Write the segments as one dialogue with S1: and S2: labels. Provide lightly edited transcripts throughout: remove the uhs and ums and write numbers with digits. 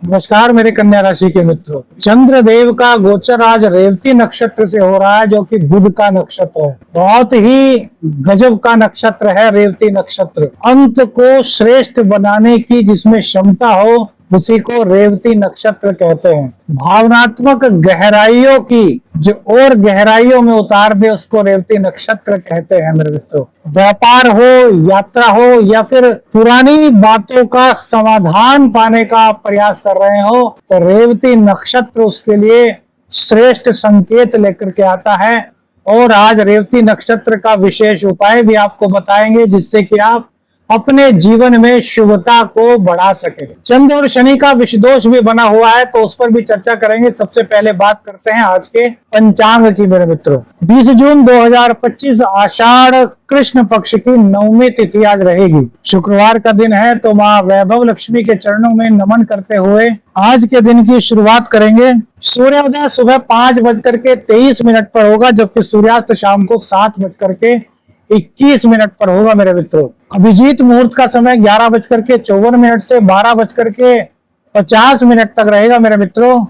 S1: नमस्कार मेरे कन्या राशि के मित्रों। चंद्रदेव का गोचर आज रेवती नक्षत्र से हो रहा है, जो कि बुध का नक्षत्र है। बहुत ही गजब का नक्षत्र है रेवती नक्षत्र। अंत को श्रेष्ठ बनाने की जिसमें क्षमता हो उसी को रेवती नक्षत्र कहते हैं। भावनात्मक गहराइयों की जो और गहराइयों में उतार दे उसको रेवती नक्षत्र कहते हैं मेरे मित्रों। व्यापार हो, यात्रा हो या फिर पुरानी बातों का समाधान पाने का आप प्रयास कर रहे हो तो रेवती नक्षत्र उसके लिए श्रेष्ठ संकेत लेकर के आता है। और आज रेवती नक्षत्र का विशेष उपाय भी आपको बताएंगे जिससे कि आप अपने जीवन में शुभता को बढ़ा सके। चंद्र और शनि का विषदोष भी बना हुआ है तो उस पर भी चर्चा करेंगे। सबसे पहले बात करते हैं आज के पंचांग की मेरे मित्रों। 20 जून 2025 आषाढ़ कृष्ण पक्ष की 9वीं तिथि आज रहेगी। शुक्रवार का दिन है तो माँ वैभव लक्ष्मी के चरणों में नमन करते हुए आज के दिन की शुरुआत करेंगे। सूर्योदय सुबह 5:23 पर होगा, जबकि सूर्यास्त शाम को 7:21 पर होगा मेरे मित्रों। अभिजीत मुहूर्त का समय 11:54 से 12:50 तक रहेगा मेरे मित्रों।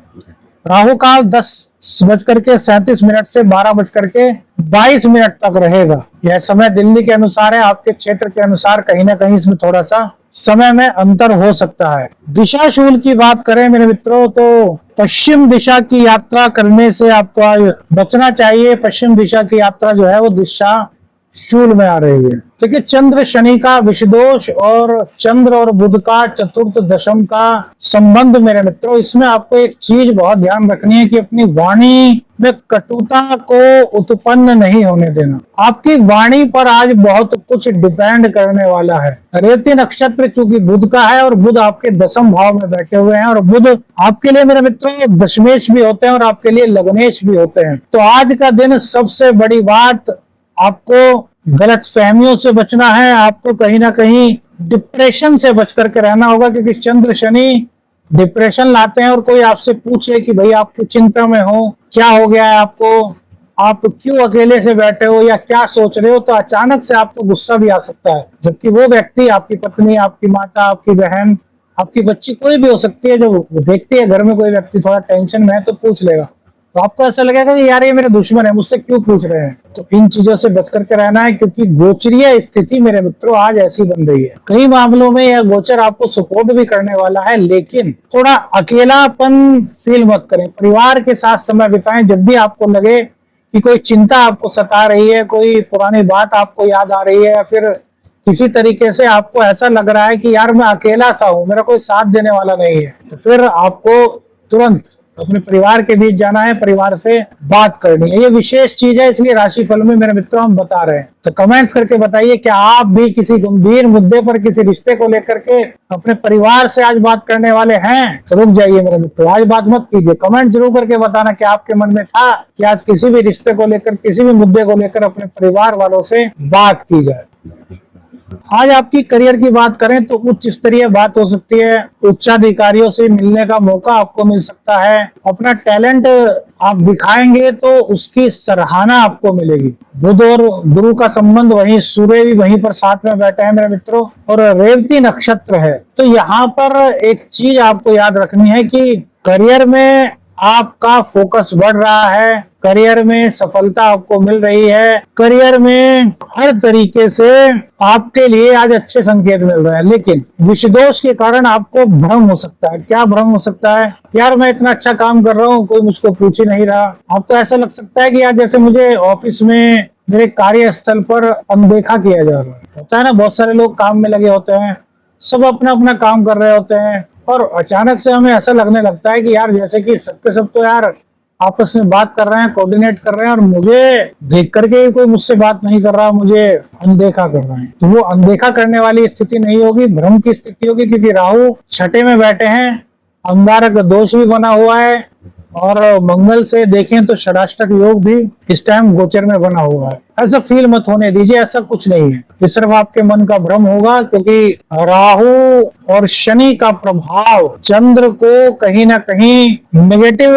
S1: राहु काल 10:37 से 12:22 तक रहेगा। यह समय दिल्ली के अनुसार है, आपके क्षेत्र के अनुसार कहीं ना कहीं इसमें थोड़ा सा समय में अंतर हो सकता है। दिशा शूल की बात करें मेरे मित्रों तो पश्चिम दिशा की यात्रा करने से आपको बचना चाहिए। पश्चिम दिशा की यात्रा जो है वो दिशा शूल में आ रही है। देखिए चंद्र शनि का विषदोष और चंद्र और बुध का चतुर्थ दशम का संबंध मेरे मित्रों, इसमें आपको एक चीज बहुत ध्यान रखनी है कि अपनी वाणी में कटुता को उत्पन्न नहीं होने देना। आपकी वाणी पर आज बहुत कुछ डिपेंड करने वाला है। रेवती नक्षत्र चूंकि बुध का है और बुध आपके दशम भाव में बैठे हुए हैं और बुध आपके लिए मेरे मित्रों दशमेश भी होते हैं और आपके लिए लग्नेश भी होते हैं। तो आज का दिन सबसे बड़ी बात, आपको गलत फहमियों से बचना है। आपको कहीं ना कहीं डिप्रेशन से बच करके रहना होगा, क्योंकि चंद्र शनि डिप्रेशन लाते हैं। और कोई आपसे पूछे कि भाई आप चिंता में हो, क्या हो गया है आपको, आप क्यों अकेले से बैठे हो या क्या सोच रहे हो, तो अचानक से आपको गुस्सा भी आ सकता है। जबकि वो व्यक्ति आपकी पत्नी, आपकी माता, आपकी बहन, आपकी बच्ची कोई भी हो सकती है, जो देखती है घर में कोई व्यक्ति थोड़ा टेंशन में है तो पूछ लेगा, तो आपको ऐसा लगेगा कि यार ये मेरे दुश्मन है, मुझसे क्यों पूछ रहे हैं। तो इन चीजों से बच करके रहना है, क्योंकि गोचरीय स्थिति मेरे मित्रों आज ऐसी बन रही है। कई मामलों में यह गोचर आपको सपोर्ट भी करने वाला है, लेकिन थोड़ा अकेलापन फील मत करें। परिवार के साथ समय बिताएं। जब भी आपको लगे कि कोई चिंता आपको सता रही है, कोई पुरानी बात आपको याद आ रही है, या फिर किसी तरीके से आपको ऐसा लग रहा है कि यार मैं अकेला सा हूं, मेरा कोई साथ देने वाला नहीं है, तो फिर आपको तुरंत अपने परिवार के बीच जाना है, परिवार से बात करनी है। ये विशेष चीज है, इसलिए राशिफल में मेरे मित्रों हम बता रहे हैं। तो कमेंट्स करके बताइए क्या आप भी किसी गंभीर मुद्दे पर, किसी रिश्ते को लेकर के अपने परिवार से आज बात करने वाले हैं। तो रुक जाइए मेरे मित्रों, आज बात मत कीजिए। कमेंट जरूर करके बताना कि आपके मन में था कि आज किसी भी रिश्ते को लेकर, किसी भी मुद्दे को लेकर अपने परिवार वालों से बात की जाए। आज आपकी करियर की बात करें तो उच्च स्तरीय बात हो सकती है। उच्चाधिकारियों से मिलने का मौका आपको मिल सकता है। अपना टैलेंट आप दिखाएंगे तो उसकी सराहना आपको मिलेगी। बुध और गुरु का संबंध, वहीं सूर्य भी वहीं पर साथ में बैठे हैं मेरे मित्रों, और रेवती नक्षत्र है। तो यहाँ पर एक चीज आपको याद रखनी है कि करियर में आपका फोकस बढ़ रहा है, करियर में सफलता आपको मिल रही है, करियर में हर तरीके से आपके लिए आज अच्छे संकेत मिल रहे हैं। लेकिन विषदोष के कारण आपको भ्रम हो सकता है। क्या भ्रम हो सकता है? यार मैं इतना अच्छा काम कर रहा हूँ, कोई मुझको पूछ ही नहीं रहा। आपको ऐसा लग सकता है कि यार जैसे मुझे ऑफिस में, मेरे कार्यस्थल पर अनदेखा किया जा रहा है। होता है ना, बहुत सारे लोग काम में लगे होते हैं, सब अपना अपना काम कर रहे होते हैं, और अचानक से हमें ऐसा लगने लगता है कि यार जैसे कि सबके सब तो यार आपस में बात कर रहे हैं, कोऑर्डिनेट कर रहे हैं, और मुझे देख करके कोई मुझसे बात नहीं कर रहा, मुझे अनदेखा कर रहे हैं। तो वो अनदेखा करने वाली स्थिति नहीं होगी, भ्रम की स्थिति होगी, क्योंकि राहु छठे में बैठे हैं, अंगारक दोष भी बना हुआ है, और मंगल से देखें तो षडाष्टक योग भी इस टाइम गोचर में बना हुआ है। ऐसा फील मत होने दीजिए, ऐसा कुछ नहीं है। ये सिर्फ आपके मन का भ्रम होगा, क्योंकि राहु और शनि का प्रभाव चंद्र को कहीं ना कहीं नेगेटिव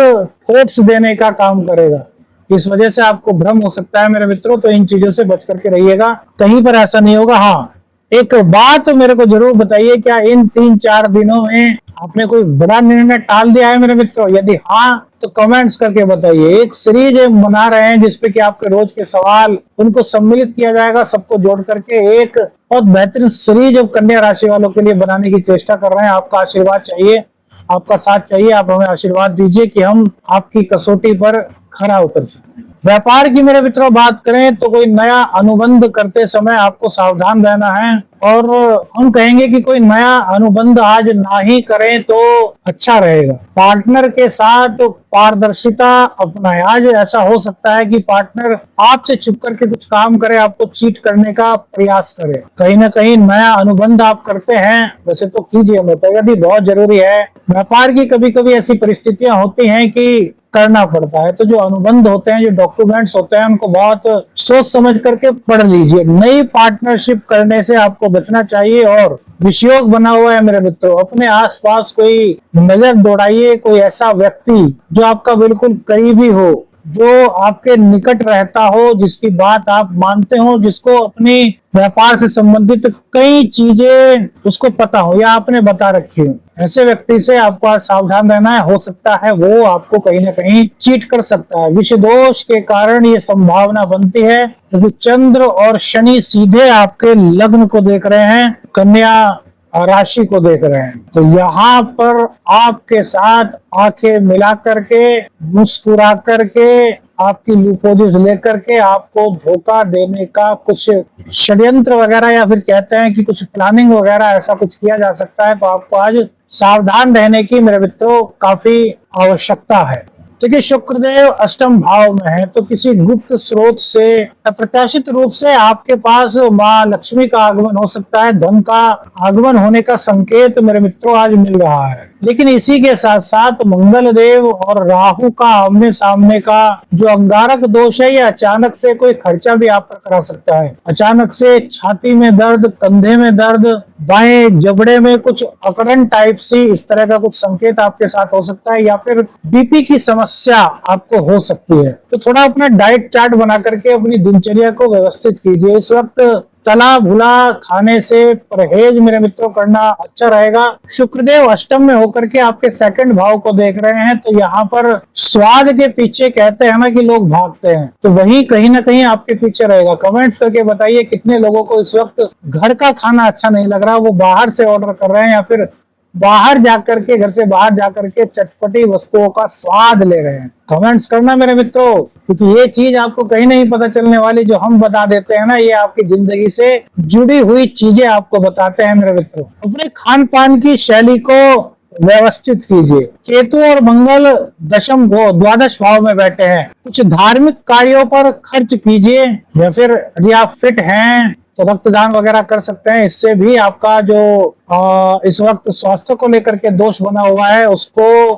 S1: थॉट्स देने का काम करेगा। इस वजह से आपको भ्रम हो सकता है मेरे मित्रों। तो इन चीजों से बच करके रहिएगा, कहीं पर ऐसा नहीं होगा। हाँ, एक बात मेरे को जरूर बताइए, क्या इन 3-4 दिनों में आपने कोई बड़ा निर्णय टाल दिया है मेरे मित्रों? यदि हाँ तो कमेंट्स करके बताइए। एक सीरीज बना रहे हैं जिसपे कि आपके रोज के सवाल उनको सम्मिलित किया जाएगा, सबको जोड़ करके एक बहुत बेहतरीन सीरीज कन्या राशि वालों के लिए बनाने की चेष्टा कर रहे हैं। आपका आशीर्वाद चाहिए, आपका साथ चाहिए। आप हमें आशीर्वाद दीजिए कि हम आपकी कसौटी पर खरा उतर सकें। व्यापार की मेरे मित्रों बात करें तो कोई नया अनुबंध करते समय आपको सावधान रहना है, और हम कहेंगे कि कोई नया अनुबंध आज ना ही करें तो अच्छा रहेगा। पार्टनर के साथ पारदर्शिता अपनाएं। आज ऐसा हो सकता है कि पार्टनर आपसे छुप करके कुछ काम करे, आपको चीट करने का प्रयास करे। कहीं ना कहीं नया अनुबंध आप करते हैं, वैसे तो कीजिए मत, यदि बहुत जरूरी है। व्यापार की कभी कभी ऐसी परिस्थितियां होती हैं कि करना पड़ता है, तो जो अनुबंध होते हैं, जो डॉक्यूमेंट्स होते हैं, उनको बहुत सोच समझ करके पढ़ लीजिए। नई पार्टनरशिप करने से आपको बचना चाहिए। और विषयोग बना हुआ है मेरे मित्रों, अपने आसपास कोई नजर दौड़ाइए, कोई ऐसा व्यक्ति जो आपका बिल्कुल करीबी हो, जो आपके निकट रहता हो, जिसकी बात आप मानते हो, जिसको अपनी व्यापार से संबंधित कई चीजें उसको पता हो या आपने बता रखी हो। ऐसे व्यक्ति से आपको सावधान रहना है। हो सकता है वो आपको कहीं ना कहीं चीट कर सकता है। विषय दोष के कारण ये संभावना बनती है, क्योंकि चंद्र और शनि सीधे आपके लग्न को देख रहे हैं, कन्या राशि को देख रहे हैं। तो यहाँ पर आपके साथ आंखें मिला करके, मुस्कुरा करके, आपकी लूपोजिस लेकर के आपको धोखा देने का कुछ षड्यंत्र वगैरह, या फिर कहते हैं कि कुछ प्लानिंग वगैरह ऐसा कुछ किया जा सकता है। तो आपको आज सावधान रहने की मेरे मित्रों काफी आवश्यकता है। देखिए, शुक्रदेव अष्टम भाव में है, तो किसी गुप्त स्रोत से अप्रत्याशित रूप से आपके पास माँ लक्ष्मी का आगमन हो सकता है। धन का आगमन होने का संकेत मेरे मित्रों आज मिल रहा है। लेकिन इसी के साथ साथ मंगल देव और राहु का आमने सामने का जो अंगारक दोष है, ये अचानक से कोई खर्चा भी आप पर करा सकता है। अचानक से छाती में दर्द, कंधे में दर्द, बाएं जबड़े में कुछ अकड़न टाइप सी, इस तरह का कुछ संकेत आपके साथ हो सकता है। या फिर बीपी की समस्या आपको हो सकती है। तो थोड़ा अपना डाइट चार्ट बना करके अपनी दिनचर्या को व्यवस्थित कीजिए। इस वक्त तला भुला खाने से परहेज मेरे मित्रों करना अच्छा रहेगा। शुक्रदेव अष्टम में होकर के आपके सेकंड भाव को देख रहे हैं, तो यहाँ पर स्वाद के पीछे कहते हैं ना कि लोग भागते हैं, तो वही कहीं ना कहीं आपके पीछे रहेगा। कमेंट्स करके बताइए कितने लोगों को इस वक्त घर का खाना अच्छा नहीं लग रहा, वो बाहर से ऑर्डर कर रहे हैं या फिर बाहर जाकर के, घर से बाहर जाकर के चटपटी वस्तुओं का स्वाद ले रहे हैं। कमेंट्स करना मेरे मित्रों, क्योंकि ये चीज आपको कहीं नहीं पता चलने वाली। जो हम बता देते हैं ना, ये आपकी जिंदगी से जुड़ी हुई चीजें आपको बताते हैं मेरे मित्रों। अपने खान पान की शैली को व्यवस्थित कीजिए। केतु और मंगल दशम को द्वादश भाव में बैठे हैं। कुछ धार्मिक कार्यों पर खर्च कीजिए, या फिर यदि आप फिट हैं तो रक्तदान वगैरह कर सकते हैं। इससे भी आपका जो इस वक्त स्वास्थ्य को लेकर के दोष बना हुआ है, उसको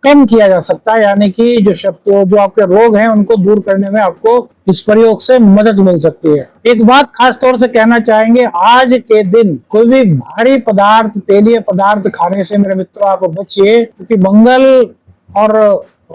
S1: कम किया जा सकता है। यानी कि जो आपके रोग हैं उनको दूर करने में आपको इस प्रयोग से मदद मिल सकती है। एक बात खास तौर से कहना चाहेंगे, आज के दिन कोई भी भारी पदार्थ, तेलीय पदार्थ खाने से मेरे मित्रों आप बचिए, क्योंकि मंगल और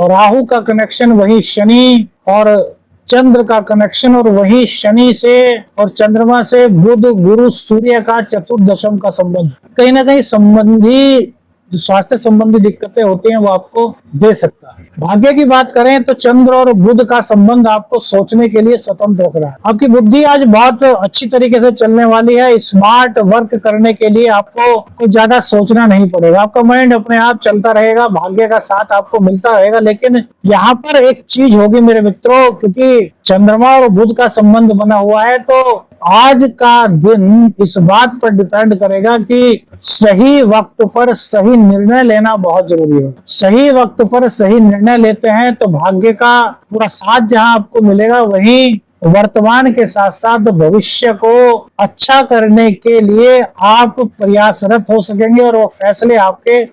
S1: राहु का कनेक्शन, वही शनि और चंद्र का कनेक्शन, और वही शनि से और चंद्रमा से बुध, गुरु, सूर्य का चतुर्दशम का संबंध, कहीं ना कहीं संबंधी स्वास्थ्य संबंधी दिक्कतें होती हैं वो आपको दे सकता है। भाग्य की बात करें तो चंद्र और बुध का संबंध आपको सोचने के लिए स्वतंत्र रख रहा है। आपकी बुद्धि आज बहुत अच्छी तरीके से चलने वाली है। स्मार्ट वर्क करने के लिए आपको कुछ ज्यादा सोचना नहीं पड़ेगा। आपका माइंड अपने आप चलता रहेगा, भाग्य का साथ आपको मिलता रहेगा। लेकिन यहाँ पर एक चीज होगी मेरे मित्रों, क्योंकि चंद्रमा और बुध का संबंध बना हुआ है, तो आज का दिन इस बात पर डिपेंड करेगा कि सही वक्त पर सही निर्णय लेना बहुत जरूरी है। सही वक्त पर सही निर्णय लेते हैं तो भाग्य का पूरा साथ जहां आपको मिलेगा, वहीं वर्तमान के साथ साथ भविष्य को अच्छा करने के लिए आप प्रयासरत हो सकेंगे, और वो फैसले आपके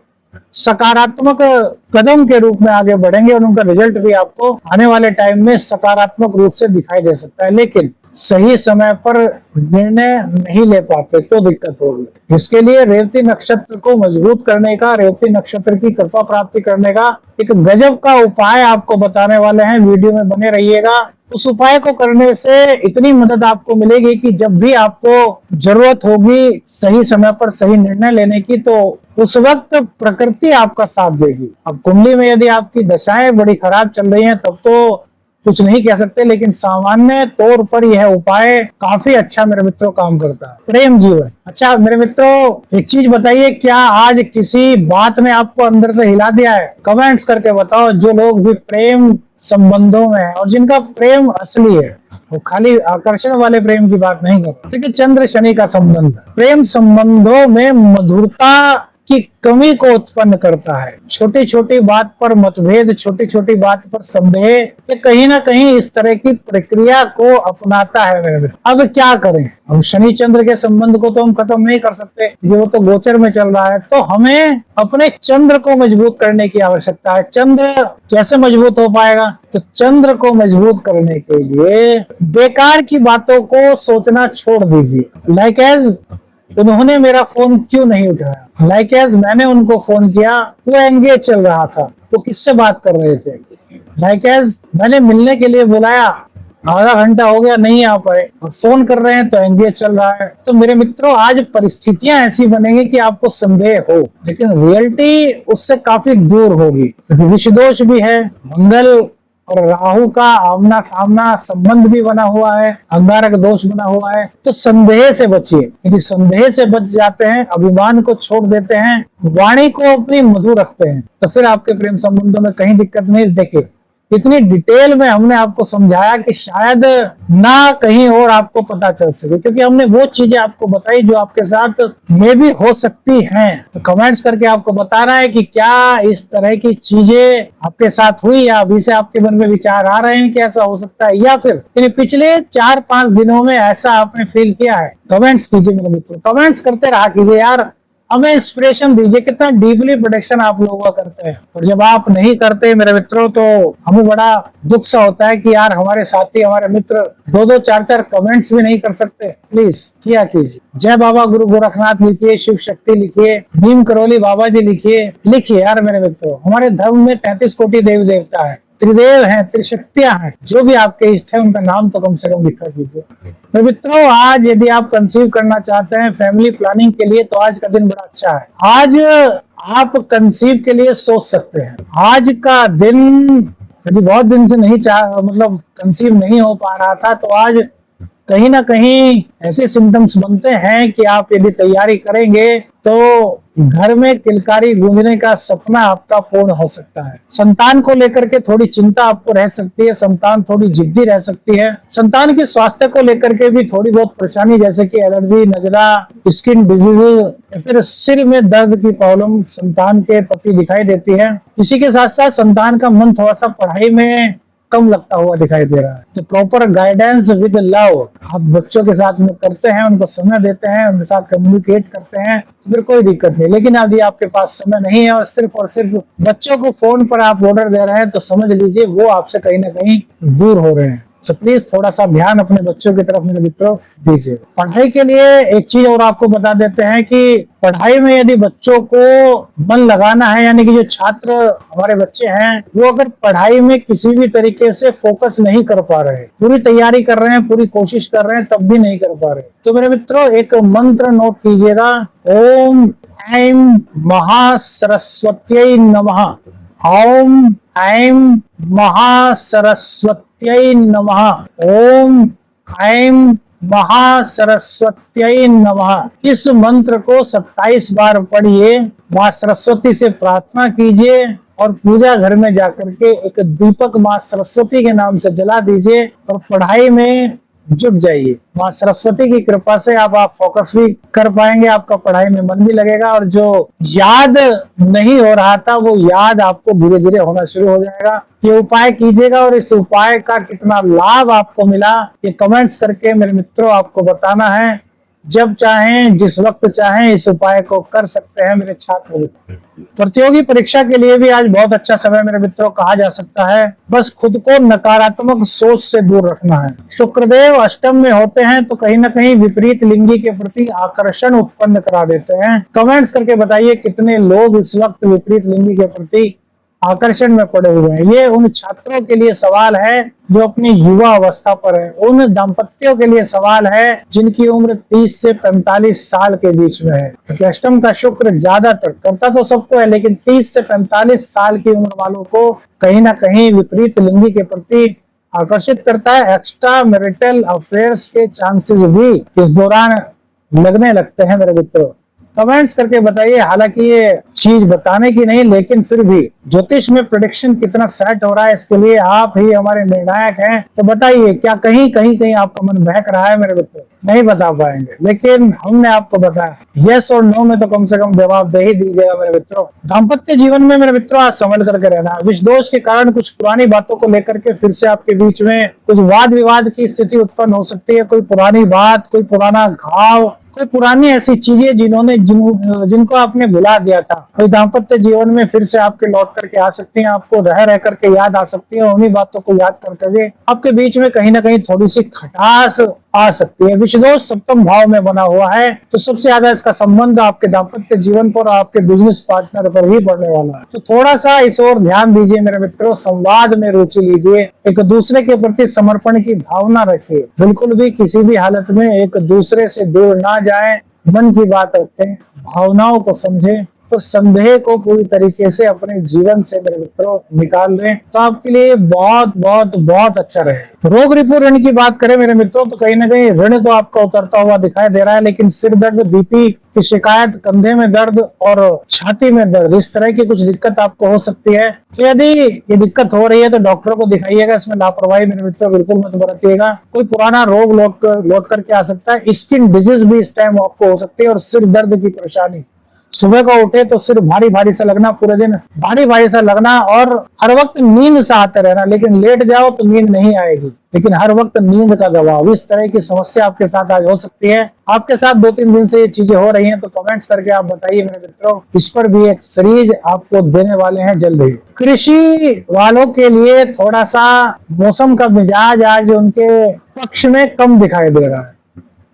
S1: सकारात्मक कदम के रूप में आगे बढ़ेंगे, और उनका रिजल्ट भी आपको आने वाले टाइम में सकारात्मक रूप से दिखाई दे सकता है। लेकिन सही समय पर निर्णय नहीं ले पाते तो दिक्कत होगी। इसके लिए रेवती नक्षत्र को मजबूत करने का, रेवती नक्षत्र की कृपा प्राप्ति करने का एक गजब का उपाय आपको बताने वाले हैं। वीडियो में बने रहिएगा। उस उपाय को करने से इतनी मदद आपको मिलेगी कि जब भी आपको जरूरत होगी सही समय पर सही निर्णय लेने की, तो उस वक्त प्रकृति आपका साथ देगी। अब कुंडली में यदि आपकी दशाएं बड़ी खराब चल रही हैं तब तो कुछ नहीं कह सकते, लेकिन सामान्य तौर पर यह उपाय काफी अच्छा मेरे मित्रों काम करता है। प्रेम जीवन। अच्छा मेरे मित्रों, एक चीज बताइए, क्या आज किसी बात ने आपको अंदर से हिला दिया है? कमेंट्स करके बताओ। जो लोग भी प्रेम संबंधों में है और जिनका प्रेम असली है, वो खाली आकर्षण वाले प्रेम की बात नहीं करते। देखिए, चंद्र शनि का संबंध प्रेम संबंधों में मधुरता की कमी को उत्पन्न करता है। छोटी छोटी बात पर मतभेद, छोटी छोटी बात पर संदेह, ये कहीं ना कहीं इस तरह की प्रक्रिया को अपनाता है मेरे मित्र। अब क्या करें? हम शनि चंद्र के संबंध को तो हम खत्म नहीं कर सकते, वो तो गोचर में चल रहा है। तो हमें अपने चंद्र को मजबूत करने की आवश्यकता है। चंद्र कैसे मजबूत हो पाएगा? तो चंद्र को मजबूत करने के लिए बेकार की बातों को सोचना छोड़ दीजिए। लाइक एज उन्होंने मेरा फोन क्यों नहीं उठाया, लाइक एज मैंने उनको फोन किया, वो एंगेज चल रहा था, वो किससे बात कर रहे थे, लाइक एज मैंने मिलने के लिए बुलाया, आधा घंटा हो गया नहीं आ पाए, और फोन कर रहे हैं तो एंगेज चल रहा है। तो मेरे मित्रों, आज परिस्थितियां ऐसी बनेंगी कि आपको संदेह हो, लेकिन रियलिटी उससे काफी दूर होगी। विष दोष भी है, मंगल और राहु का आमना सामना संबंध भी बना हुआ है, अंगारक दोष बना हुआ है। तो संदेह से बचिए। यदि संदेह से बच जाते हैं, अभिमान को छोड़ देते हैं, वाणी को अपनी मधुर रखते हैं, तो फिर आपके प्रेम संबंधों में कहीं दिक्कत नहीं। देखे, इतनी डिटेल में हमने आपको समझाया कि शायद ना कहीं और आपको पता चल सके, क्योंकि हमने वो चीजें आपको बताई जो आपके साथ में भी हो सकती हैं। तो कमेंट्स करके आपको बताना है कि क्या इस तरह की चीजें आपके साथ हुई, या अभी से आपके मन में विचार आ रहे हैं कि ऐसा हो सकता है, या फिर पिछले 4-5 दिनों में ऐसा आपने फील किया है। कमेंट्स कीजिए मेरे मित्रों, कमेंट्स करते रहा कीजिए यार, हमें इंस्पिरेशन दीजिए। कितना डीपली प्रोडक्शन आप लोगों का करते हैं, और जब आप नहीं करते मेरे मित्रों तो हमें बड़ा दुख सा होता है कि यार हमारे साथी, हमारे मित्र 2-2, 4-4 कमेंट्स भी नहीं कर सकते। प्लीज किया कीजिए। जय बाबा गुरु गोरखनाथ लिखिए, शिव शक्ति लिखिए, नीम करोली बाबा जी लिखिए यार मेरे मित्रों। हमारे धर्म में 33 कोटि देवी देवता है, त्रिदेव हैं, त्रिशक्तियां हैं, जो भी आपके इष्ट है उनका नाम तो कम से कम लिखा कीजिए। तो मित्रों, आज यदि आप कंसीव करना चाहते हैं फैमिली प्लानिंग के लिए, तो आज का दिन बड़ा अच्छा है। आज आप कंसीव के लिए सोच सकते हैं। आज का दिन यदि बहुत दिन से नहीं मतलब कंसीव नहीं हो पा रहा था, तो आज कहीं ना कहीं ऐसे सिम्टम्स बनते हैं कि आप यदि तैयारी करेंगे तो घर में किलकारी गूंजने का सपना आपका पूर्ण हो सकता है। संतान को लेकर के थोड़ी चिंता आपको रह सकती है, संतान थोड़ी जिद्दी रह सकती है, संतान के स्वास्थ्य को लेकर के भी थोड़ी बहुत परेशानी, जैसे कि एलर्जी, नजला, स्किन डिजीज या फिर सिर में दर्द की प्रॉब्लम संतान के प्रति दिखाई देती है। इसी के साथ साथ संतान का मन थोड़ा सा पढ़ाई में कम लगता हुआ दिखाई दे रहा है। तो प्रॉपर गाइडेंस विद लव आप बच्चों के साथ में करते हैं, उनको समय देते हैं, उनके साथ कम्युनिकेट करते हैं, तो फिर कोई दिक्कत नहीं। लेकिन यदि आपके पास समय नहीं है और सिर्फ बच्चों को फोन पर आप ऑर्डर दे रहे हैं, तो समझ लीजिए वो आपसे कहीं ना कहीं दूर हो रहे हैं। सो प्लीज थोड़ा सा ध्यान अपने बच्चों की तरफ मेरे मित्रों दीजिए। पढ़ाई के लिए एक चीज और आपको बता देते हैं कि पढ़ाई में यदि बच्चों को मन लगाना है, यानी कि जो छात्र हमारे बच्चे हैं वो अगर पढ़ाई में किसी भी तरीके से फोकस नहीं कर पा रहे, पूरी तैयारी कर रहे हैं, पूरी कोशिश कर रहे हैं, तब भी नहीं कर पा रहे, तो मेरे मित्रों एक मंत्र नोट कीजिएगा। ओम ऐं महासरस्वत्यै नमः। ओम ऐं महासरस्वत्यै नमः। ओम ऐं महासरस्वत्यै नमः। इस मंत्र को 27 बार पढ़िए, माँ सरस्वती से प्रार्थना कीजिए और पूजा घर में जाकर के एक दीपक माँ सरस्वती के नाम से जला दीजिए और पढ़ाई में जुट जाइए। माँ सरस्वती की कृपा से आप फोकस भी कर पाएंगे, आपका पढ़ाई में मन भी लगेगा, और जो याद नहीं हो रहा था वो याद आपको धीरे धीरे होना शुरू हो जाएगा। ये उपाय कीजिएगा और इस उपाय का कितना लाभ आपको मिला ये कमेंट्स करके मेरे मित्रों आपको बताना है। जब चाहें, जिस वक्त चाहें, इस उपाय को कर सकते हैं मेरे छात्र। प्रतियोगी परीक्षा के लिए भी आज बहुत अच्छा समय मेरे मित्रों कहा जा सकता है। बस खुद को नकारात्मक सोच से दूर रखना है। शुक्रदेव अष्टम में होते हैं तो कहीं ना कहीं विपरीत लिंगी के प्रति आकर्षण उत्पन्न करा देते हैं। कमेंट्स करके बताइए कितने लोग इस वक्त विपरीत लिंगी के प्रति आकर्षण में पड़े हुए हैं। ये उन छात्रों के लिए सवाल है जो अपनी युवा अवस्था पर है, उन दाम्पत्यों के लिए सवाल है जिनकी उम्र 30 से 45 साल के बीच में है, क्योंकि अष्टम का शुक्र ज्यादातर करता तो सबको है, लेकिन 30 से 45 साल की उम्र वालों को कहीं ना कहीं विपरीत लिंगी के प्रति आकर्षित करता है। एक्स्ट्रा मैरिटल अफेयर्स के चांसेस भी इस दौरान लगने लगते हैं मेरे मित्रों। कमेंट्स करके बताइए। हालांकि ये चीज बताने की नहीं, लेकिन फिर भी ज्योतिष में प्रेडिक्शन कितना सेट हो रहा है इसके लिए आप ही हमारे निर्णायक हैं। तो बताइए, क्या कहीं कहीं कहीं आपका मन बहक रहा है मेरे मित्रों? नहीं बता पाएंगे, लेकिन हमने आपको बताया यस और नो में तो कम से कम जवाब दे ही दीजिएगा मेरे मित्रों। दाम्पत्य जीवन में मेरे मित्रों आज संभल करके रहना। विष दोष के कारण कुछ पुरानी बातों को लेकर के फिर से आपके बीच में कुछ वाद विवाद की स्थिति उत्पन्न हो सकती है। कोई पुरानी बात, कोई पुराना घाव, कोई पुरानी ऐसी चीजें जिनको आपने भुला दिया था, कोई दाम्पत्य जीवन में फिर से आपके लौट करके आ सकती हैं, आपको रह करके याद आ सकती है। उन्हीं बातों को याद करके आपके बीच में कहीं ना कहीं थोड़ी सी खटास आ सकती है। विषदोष सप्तम भाव में बना हुआ है, तो सबसे ज्यादा इसका संबंध आपके दाम्पत्य जीवन पर, आपके बिजनेस पार्टनर पर ही पड़ने वाला है। तो थोड़ा सा इस ओर ध्यान दीजिए मेरे मित्रों, संवाद में रुचि लीजिए, एक दूसरे के प्रति समर्पण की भावना रखिए, बिल्कुल भी किसी भी हालत में एक दूसरे से दूर ना जाए, मन की बात रखें, भावनाओं को समझें, तो संदेह को पूरी तरीके से अपने जीवन से मेरे मित्रों निकाल दें, तो आपके लिए बहुत बहुत बहुत अच्छा रहे। रोग रिपू ऋण की बात करें मेरे मित्रों, तो कहीं ना कहीं ऋण तो आपका उतरता हुआ दिखाई दे रहा है, लेकिन सिर दर्द, बीपी की शिकायत, कंधे में दर्द और छाती में दर्द, इस तरह की कुछ दिक्कत आपको हो सकती है। तो यदि ये दिक्कत हो रही है तो डॉक्टर को दिखाइएगा, इसमें लापरवाही मेरे मित्रों बिल्कुल मत बरतिएगा। कोई पुराना रोग लौट करके आ सकता है, स्किन डिजीज भी इस टाइम आपको हो सकती है, और सिर दर्द की परेशानी। सुबह को उठे तो सिर भारी भारी सा लगना, पूरे दिन भारी भारी सा लगना, और हर वक्त नींद सा आते रहना, लेकिन लेट जाओ तो नींद नहीं आएगी, लेकिन हर वक्त नींद का दबाव, इस तरह की समस्या आपके साथ आज हो सकती है। आपके साथ 2-3 दिन से ये चीजें हो रही हैं, तो कमेंट्स करके आप बताइए मेरे मित्रों। इस पर भी एक सीरीज आपको देने वाले हैं जल्द ही। कृषि वालों के लिए थोड़ा सा मौसम का मिजाज आज उनके पक्ष में कम दिखाई दे रहा है।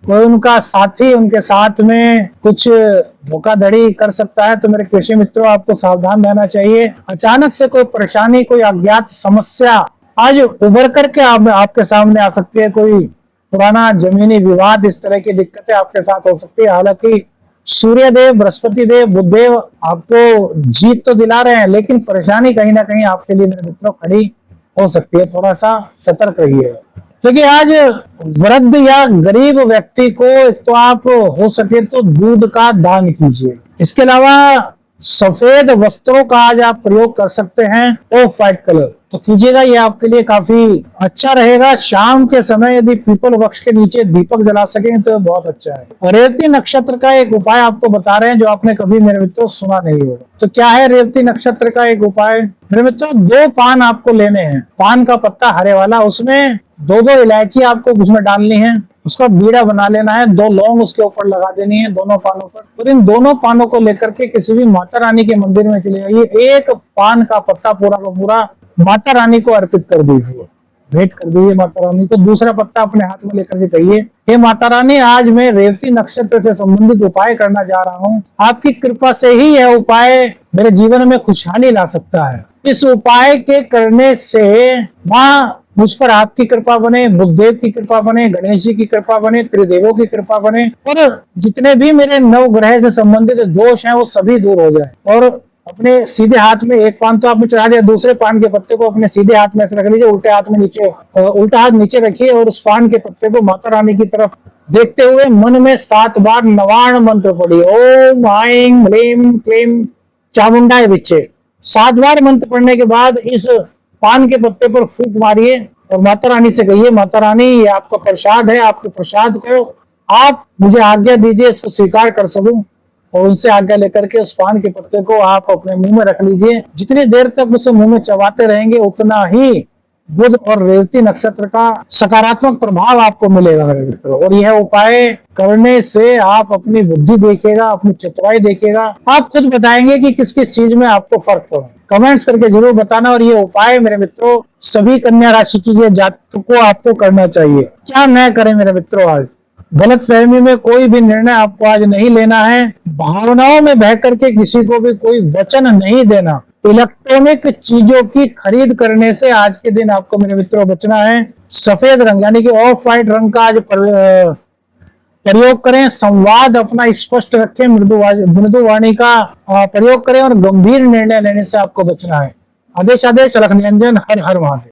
S1: कोई उनका साथी उनके साथ में कुछ धोखाधड़ी कर सकता है, तो मेरे कृषि मित्रों आपको सावधान रहना चाहिए। अचानक से कोई परेशानी, कोई अज्ञात समस्या आज उभर करके आपके सामने आ सकती है। कोई पुराना जमीनी विवाद, इस तरह की दिक्कतें आपके साथ हो सकती है। हालांकि सूर्य देव, बृहस्पति देव, बुध देव आपको जीत तो दिला रहे हैं, लेकिन परेशानी कहीं ना कहीं आपके लिए मेरे मित्रों खड़ी हो सकती है। थोड़ा सा सतर्क रहिए। देखिए, आज वृद्ध या गरीब व्यक्ति को तो आप हो सके तो दूध का दान कीजिए। इसके अलावा सफेद वस्त्रों का आज आप प्रयोग कर सकते हैं, ऑफ व्हाइट कलर, तो कीजिएगा, ये आपके लिए काफी अच्छा रहेगा। शाम के समय यदि पीपल वृक्ष के नीचे दीपक जला सकें तो बहुत अच्छा है। रेवती नक्षत्र का एक उपाय आपको बता रहे हैं जो आपने कभी मेरे मित्रों सुना नहीं होगा। तो क्या है रेवती नक्षत्र का एक उपाय? मेरे मित्रों 2 पान आपको लेने हैं, पान का पत्ता हरे वाला, उसमें 2-2 इलायची आपको उसमें डालनी है, उसका बीड़ा बना लेना है, 2 लौंग उसके ऊपर लगा देनी है दोनों पानों पर, और इन दोनों पानों को लेकर के किसी भी माता रानी के मंदिर में चले जाइए। एक पान का पत्ता पूरा का पूरा माता रानी को अर्पित कर दीजिए, भेंट कर दीजिए माता रानी को। दूसरा पत्ता अपने हाथ में लेकर के कहिए, हे माता रानी, आज मैं रेवती नक्षत्र से संबंधित उपाय करना जा रहा हूँ, आपकी कृपा से ही यह उपाय मेरे जीवन में खुशहाली ला सकता है। इस उपाय के करने से माँ मुझ पर आपकी कृपा बने, बुद्धदेव की कृपा बने, गणेश जी की कृपा बने, त्रिदेवों की कृपा बने, और जितने भी मेरे 9 ग्रह से संबंधित दोष हैं वो सभी दूर हो जाए। और अपने सीधे हाथ में एक पान तो आपने चढ़ा दिया, दूसरे पान के पत्ते को अपने सीधे हाथ में रख लीजिए, उल्टे हाथ में नीचे, उल्टा हाथ नीचे रखिए, और उस पान के पत्ते को माता रानी की तरफ देखते हुए मन में 7 बार नवाण मंत्र पढ़िए, ओम ऐं ह्रीं क्लीं चामुंडाय विच्चे। 7 बार मंत्र पढ़ने के बाद इस पान के पत्ते पर फूंक मारिए और माता रानी से कहिए, माता रानी ये आपका प्रसाद है, आपके प्रसाद को आप मुझे आज्ञा दीजिए, इसको स्वीकार कर सकूं। और उनसे आज्ञा लेकर के उस पान के पत्ते को आप अपने मुंह में रख लीजिए। जितनी देर तक उसे मुंह में चबाते रहेंगे उतना ही बुध और रेवती नक्षत्र का सकारात्मक प्रभाव आपको मिलेगा मेरे मित्रों। और यह उपाय करने से आप अपनी बुद्धि देखिएगा, अपनी चतुराई देखिएगा, आप खुद बताएंगे कि किस किस चीज में आपको फर्क पड़ा। कमेंट्स करके जरूर बताना। और ये उपाय मेरे मित्रों सभी कन्या राशि की ये जातकों को आपको करना चाहिए। क्या न करें मेरे मित्रों, आज गलत फहमी में कोई भी निर्णय आपको आज नहीं लेना है, भावनाओं में बह करके किसी को भी कोई वचन नहीं देना। इलेक्ट्रॉनिक चीजों की खरीद करने से आज के दिन आपको मेरे मित्रों बचना है। सफेद रंग यानी कि ऑफ व्हाइट रंग का आज प्रयोग करें। संवाद अपना स्पष्ट रखें, मृदु वाणी का प्रयोग करें और गंभीर निर्णय लेने से आपको बचना है। आदेश आदेश, अलख निरंजन, हर हर महादेव।